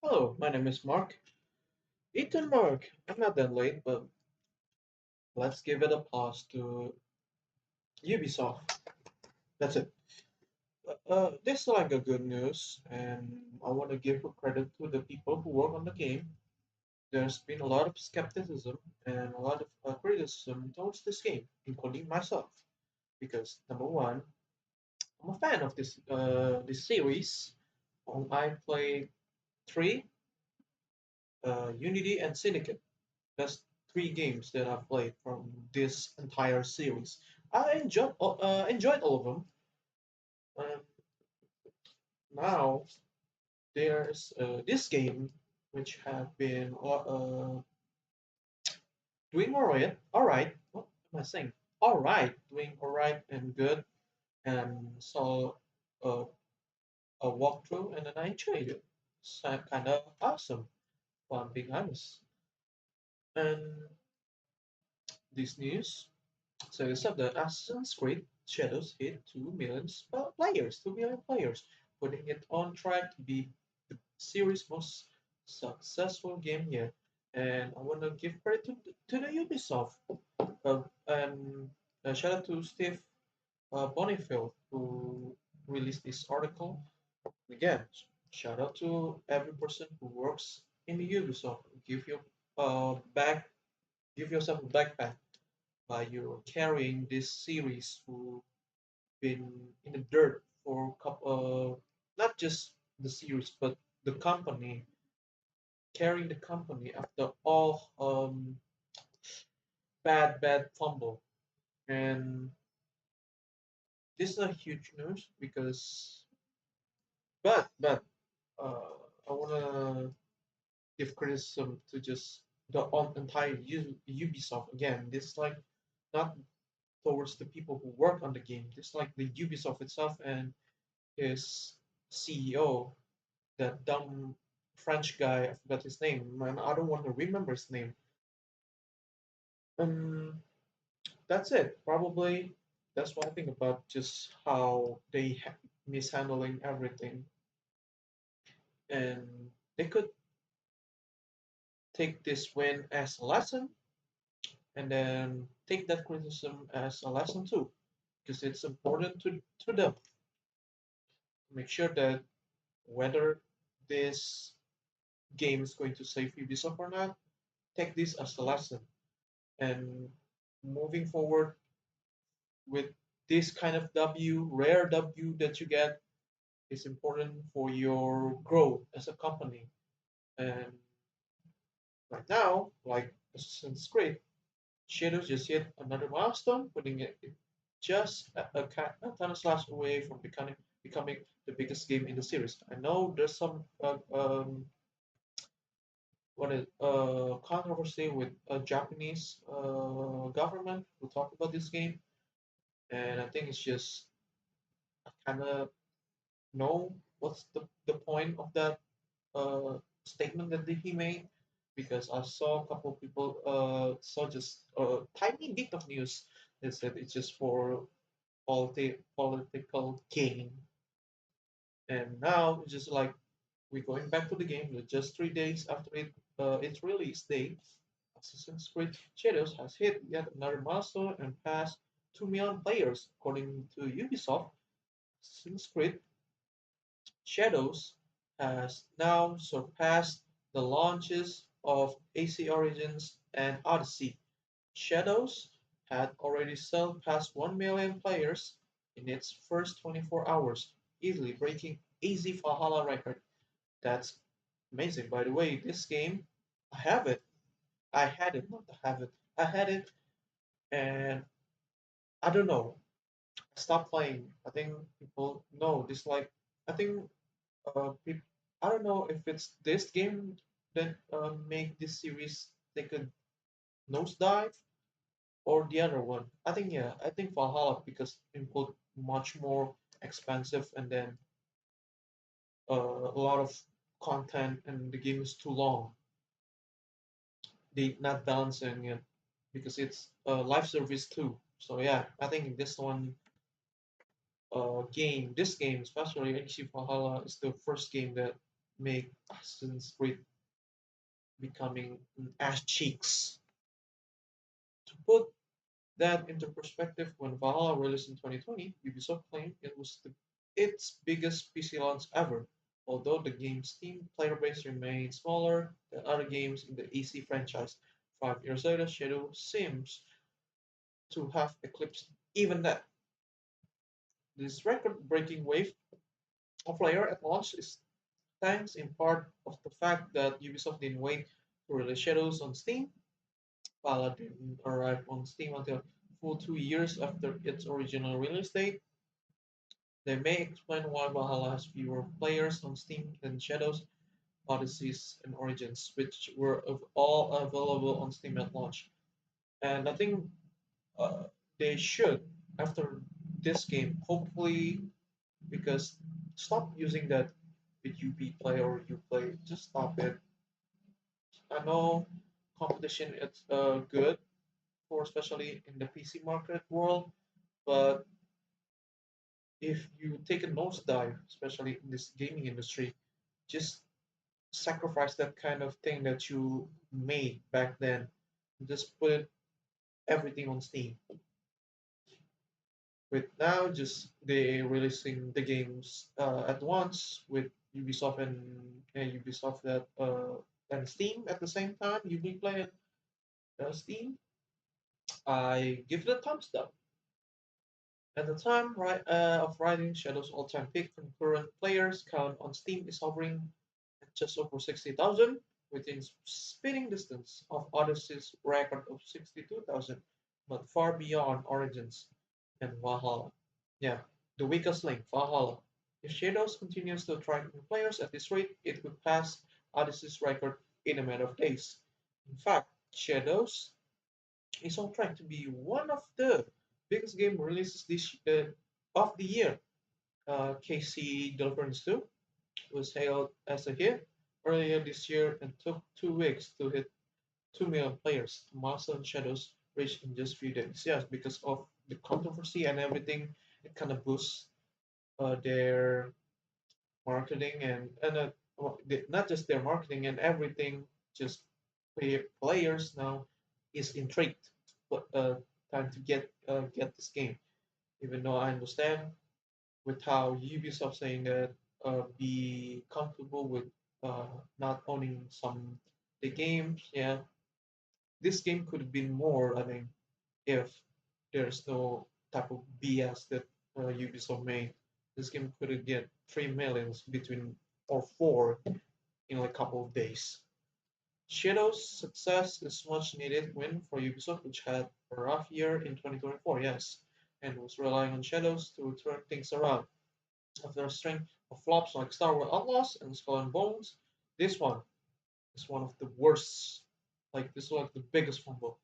Hello, my name is Mark. Ethan Mark. I'm not that late, but let's give it a pause to Ubisoft. That's it. This is like a good news, and I want to give credit to the people who work on the game. There's been a lot of skepticism and a lot of criticism towards this game, including myself, because number one, I'm a fan of this series. I played three, Unity and Syndicate. That's three games that I've played from this entire series. I enjoyed all of them. Um, Now there's this game which have been doing alright. Alright, what am I saying? Alright, doing alright and good, and saw a, a walkthrough and then I enjoyed it. It's kind of awesome, if I'm being honest. And this news so it's of the Assassin's Creed Shadows hit 2 million players, 2 million players, putting it on track to be the series' most successful game yet. And I want to give credit to the Ubisoft. And shout out to Steve Bonifield who released this article. Again, shout out to every person who works in the Ubisoft. Give your back, give yourself a backpack you're carrying this series who been in the dirt for a couple, not just the series but the company, carrying the company after all bad fumble. And this is a huge news because, but uh, I wanna give criticism to just the entire Ubisoft again. This is like not towards the people who work on the game. This is like the Ubisoft itself and his CEO, that dumb French guy. I forgot his name, and I don't want to remember his name. Um, that's it. Probably that's what I think about just how they mishandling everything, and they could take this win as a lesson, and then take that criticism as a lesson too, because it's important to them. Make sure that whether this game is going to save Ubisoft or not, take this as a lesson and moving forward with this kind of W, rare W that you get is important for your growth as a company. And right now, like Assassin's Creed, Shadows just hit another milestone, putting it just a ton of slash away from becoming the biggest game in the series. I know there's some what is controversy with a Japanese government who talk about this game, and I think it's just kind of know what's the point of that statement that he made because I saw a couple of people saw just a tiny bit of news that said it's just for political gain, and now it's just like we're going back to the game just 3 days after its release date. Assassin's Creed Shadows has hit yet another milestone and passed 2 million players according to Ubisoft. Assassin's Creed Shadows has now surpassed the launches of AC Origins and Odyssey. Shadows had already surpassed 1 million players in its first 24 hours, easily breaking AZ Valhalla record. That's amazing. By the way, this game, I have it. I had it, not I have it. I had it, and I don't know. I stopped playing. I think people know this. Like, I think peop I don't know if it's this game that make this series take a nosedive or the other one. I think yeah, I think Valhalla because input much more expensive and then a lot of content and the game is too long. They not balancing it because it's live service too. So yeah, I think this one this game especially AC Valhalla is the first game that make Assassin's Creed becoming ass cheeks. To put that into perspective, when Valhalla released in 2020, Ubisoft claimed it was its biggest PC launch ever, although the game's Steam player base remained smaller than other games in the AC franchise. 5 years later, Shadow seems to have eclipsed even that. This record-breaking wave of player at launch is thanks in part of the fact that Ubisoft didn't wait to release Shadows on Steam. Valhalla didn't arrive on Steam until full 2 years after its original release date. They may explain why Valhalla has fewer players on Steam than Shadows, Odysseys, and Origins, which were all available on Steam at launch. And I think uh, they should, after this game, hopefully, because stop using that with UB play or you play, just stop it. I know competition is good for especially in the PC market world, but if you take a nosedive, especially in this gaming industry, just sacrifice that kind of thing that you made back then. Just put everything on Steam. With now, just they releasing the games at once with Ubisoft and Ubisoft that and Steam at the same time. Uplay and Steam. I give it a thumbs up. At the time of writing, Shadow's all-time peak concurrent players count on Steam is hovering at just over 60,000, within spitting distance of Odyssey's record of 62,000, but far beyond Origins and Valhalla. Yeah, the weakest link, Valhalla. If Shadows continues to attract new players at this rate, it could pass Odyssey's record in a matter of days. In fact, Shadows is on track to be one of the biggest game releases this of the year. KC Deliverance 2 was hailed as a hit earlier this year and took 2 weeks to hit 2 million players. Milestone Shadows reached in just a few days. Yes, because of the controversy and everything, it kind of boosts their marketing and well, not just their marketing and everything. Just players now is intrigued. But time to get this game. Even though I understand with how Ubisoft saying that be comfortable with not owning some the games. Yeah, this game could have been more. I think if there's no type of BS that Ubisoft made, this game could have get 3 millions between or four in like a couple of days. Shadow's success is much needed win for Ubisoft, which had a rough year in 2024, yes, and was relying on Shadows to turn things around. After a string of flops like Star Wars Outlaws and Skull and Bones, this one is one of the worst. Like this is like the biggest fumble.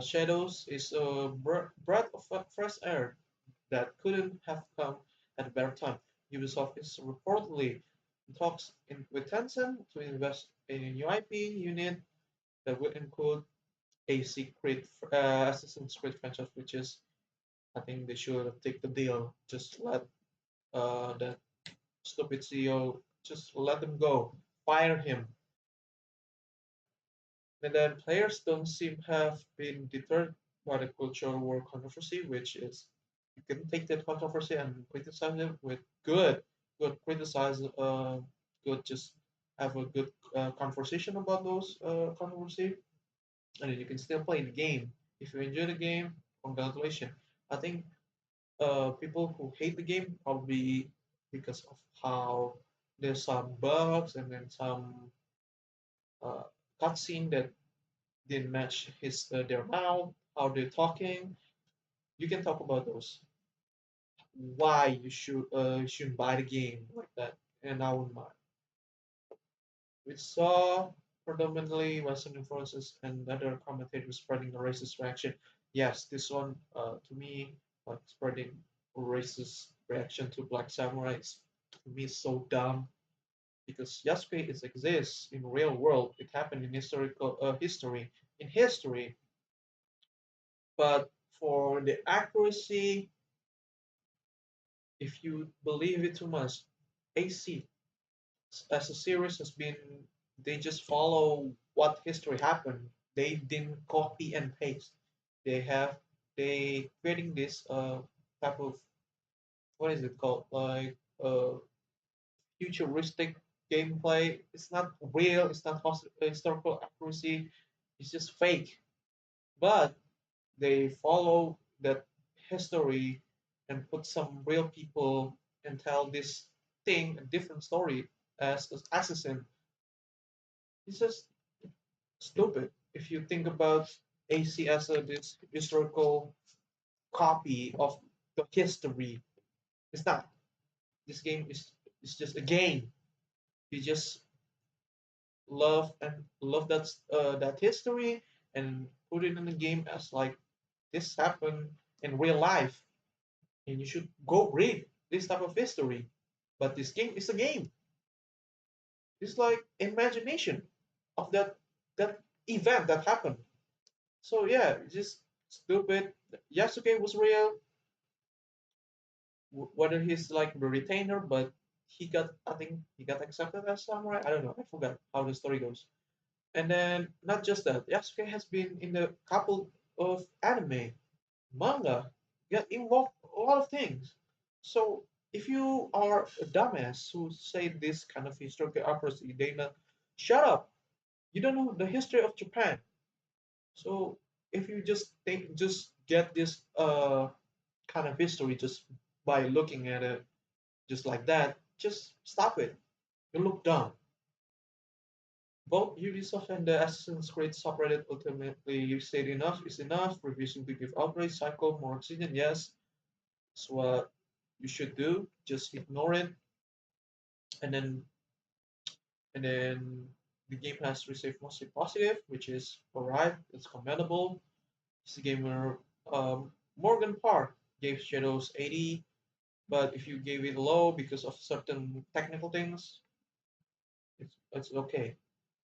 Shadows is a breath of fresh air that couldn't have come at a better time. Ubisoft is reportedly in talks with Tencent to invest in a new IP unit that would include a secret Assassin's Creed franchise, which is I think they should take the deal. Just let that stupid CEO just let them go, fire him. And then players don't seem to have been deterred by the cultural war controversy, which is you can take that controversy and criticize it with good criticize, good just have a good conversation about those controversy, and then you can still play the game. If you enjoy the game, congratulations. I think people who hate the game probably because of how there's some bugs and then some uh, cutscene that didn't match his their mouth, how they're talking. You can talk about those. Why you shouldn't buy the game like that, and I wouldn't mind. We saw predominantly Western influences and other commentators spreading the racist reaction. Yes, this one to me like spreading racist reaction to Black Samurais to me is so dumb because Yasuke is exists in real world. It happened in historical history, but for the accuracy, if you believe it too much, AC as a series has been, they just follow what history happened. They didn't copy and paste. They have they creating this type of, what is it called, like futuristic gameplay. It's not real. It's not historical accuracy. It's just fake. But they follow that history and put some real people and tell this thing a different story as assassin. It's just stupid if you think about AC as this historical copy of the history. It's not. This game is just a game. You just love that history and put it in the game as like this happened in real life, and you should go read this type of history. But this game is a game. It's like imagination of that event that happened. So yeah, it's just stupid. Yasuke was real, whether he's like the retainer, but I think he got accepted as samurai. I don't know. I forgot how the story goes. And then not just that, Yasuke has been in a couple of anime, manga, get involved a lot of things. So if you are a dumbass who say this kind of historical accuracy, they not shut up. You don't know the history of Japan. So if you just think just get this kind of history just by looking at it just like that, just stop it. You look dumb. Both Ubisoft and the Assassin's Creed subreddit ultimately said enough is enough, refusing to give outrage cycle more oxygen. Yes, it's what you should do. Just ignore it, and then the game has received mostly positive, which is alright. It's commendable. It's a gamer. Morgan Park gave Shadows 80, but if you gave it low because of certain technical things, it's okay.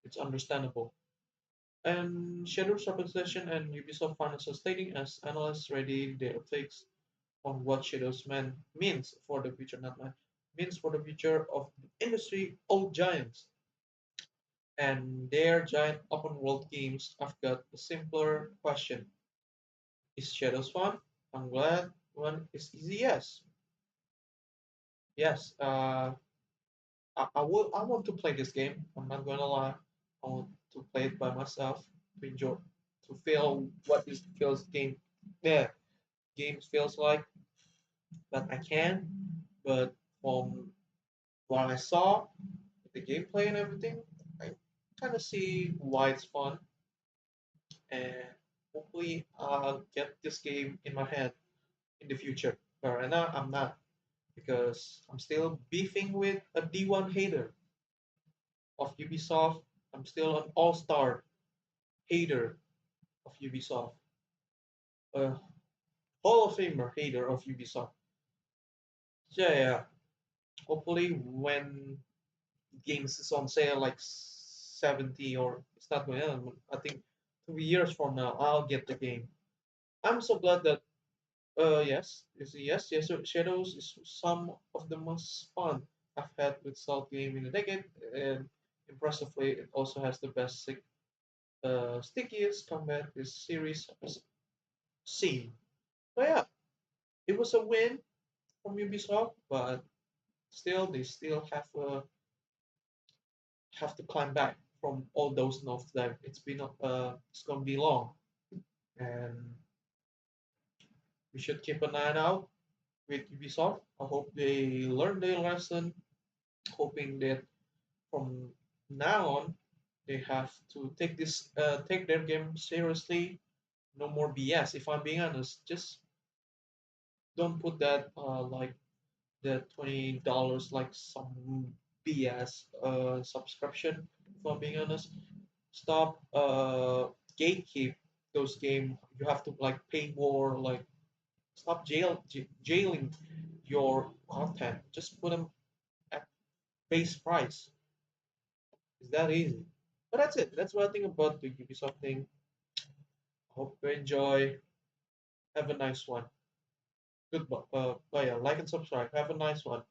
It's understandable. And Shadow's representation and Ubisoft financial stating as analysts ready their takes on what Shadows man means for the future, not man, means for the future of the industry, old giants. And their giant open world games, I've got a simpler question. Is Shadows fun? I'm glad one is easy yes. Yes, I want to play this game. I'm not gonna lie. I want to play it by myself to enjoy, to feel what this feels yeah, game feels like. But I can. But from what I saw, the gameplay and everything, I kind of see why it's fun, and hopefully I'll get this game in my head in the future. But right now I'm not, because I'm still beefing with a D1 hater of Ubisoft. I'm still an all-star hater of Ubisoft, a Hall of Famer hater of Ubisoft. So yeah, hopefully when games is on sale like 70, or it's not going on, I think 2 years from now I'll get the game. I'm so glad that yes, yes, Shadows is some of the most fun I've had with Salt game in a decade, and impressively it also has the best stickiest combat this series has seen. So yeah, it was a win from Ubisoft, but still they still have to climb back from all those north dive. It's gonna be long, and we should keep an eye out with Ubisoft. I hope they learn their lesson, hoping that from now on they have to take their game seriously. No more BS. If I'm being honest, just don't put that like the $20 like some BS subscription. If I'm being honest, stop gatekeep those game. You have to like pay more. Like stop jailing your content. Just put them at base price. It's that easy. But that's it. That's what I think about the Ubisoft thing. Hope you enjoy. Have a nice one. Goodbye. Yeah, like and subscribe. Have a nice one.